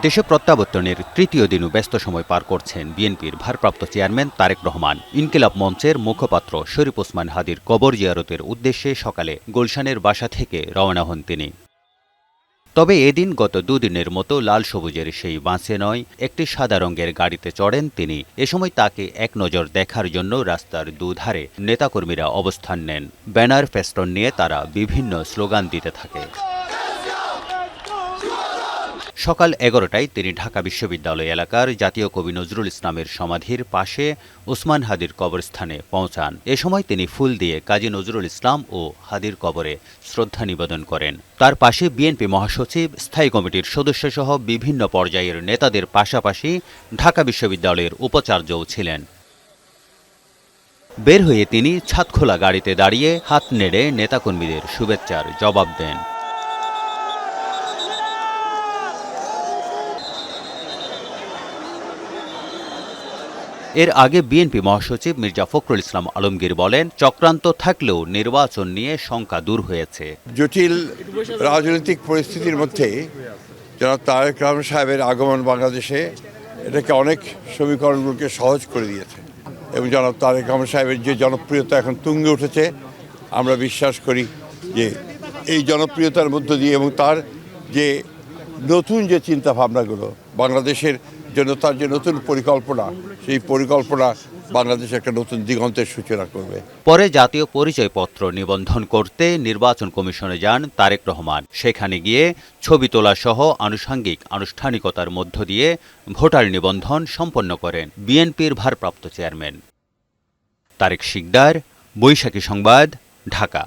দেশে প্রত্যাবর্তনের তৃতীয় দিনও ব্যস্ত সময় পার করছেন বিএনপির ভারপ্রাপ্ত চেয়ারম্যান তারেক রহমান। ইনকিলাব মঞ্চের মুখপাত্র শরীফ ওসমান হাদীর কবর জিয়ারতের উদ্দেশ্যে সকালে গুলশানের বাসা থেকে রওনা হন তিনি। তবে এদিন গত দুদিনের মতো লাল সবুজের সেই বাসে নয়, একটি সাদা রঙের গাড়িতে চড়েন তিনি। এ সময় তাকে এক নজর দেখার জন্য রাস্তার দুধারে নেতাকর্মীরা অবস্থান নেন। ব্যানার ফেস্টন নিয়ে তারা বিভিন্ন স্লোগান দিতে থাকে। সকাল ১১টায় তিনি ঢাকা বিশ্ববিদ্যালয় এলাকার জাতীয় কবি নজরুল ইসলামের সমাধির পাশে ওসমান হাদীর কবরস্থানে পৌঁছান। এ সময় তিনি ফুল দিয়ে কাজী নজরুল ইসলাম ও হাদীর কবরে শ্রদ্ধা নিবেদন করেন। তার পাশে বিএনপি মহাসচিব, স্থায়ী কমিটির সদস্যসহ বিভিন্ন পর্যায়ের নেতাদের পাশাপাশি ঢাকা বিশ্ববিদ্যালয়ের উপাচার্যও ছিলেন। বের হয়ে তিনি ছাদখোলা গাড়িতে দাঁড়িয়ে হাত নেড়ে নেতাকর্মীদের শুভেচ্ছার জবাব দেন। এর আগে বিএনপি মহাসচিব মির্জা ফখরুল ইসলাম আলমগীর বলেন, চক্রান্ত থাকলেও নির্বাচন নিয়ে শঙ্কা দূর হয়েছে। জটিল রাজনৈতিক পরিস্থিতির মধ্যে জনাব তারেক রহমান সাহেবের আগমন বাংলাদেশে এটাকে অনেক সমীকরণগুলোকে সহজ করে দিয়েছে এবং জনাব তারেক রহমান সাহেবের যে জনপ্রিয়তা এখন তুঙ্গে উঠেছে, আমরা বিশ্বাস করি যে এই জনপ্রিয়তার মধ্য দিয়ে এবং তার যে নতুন যে চিন্তা ভাবনাগুলো বাংলাদেশের জন্য, তার যে নতুন পরিকল্পনা, সেই পরিকল্পনা বাংলাদেশে একটা নতুন দিগন্তের সূচনা করবে। পরে জাতীয় পরিচয়পত্র নিবন্ধন করতে নির্বাচন কমিশনে যান তারেক রহমান। সেখানে গিয়ে ছবি তোলা সহ আনুষঙ্গিক আনুষ্ঠানিকতার মধ্য দিয়ে ভোটার নিবন্ধন সম্পন্ন করেন বিএনপির ভারপ্রাপ্ত চেয়ারম্যান। তারেক শিকদার, বৈশাখী সংবাদ, ঢাকা।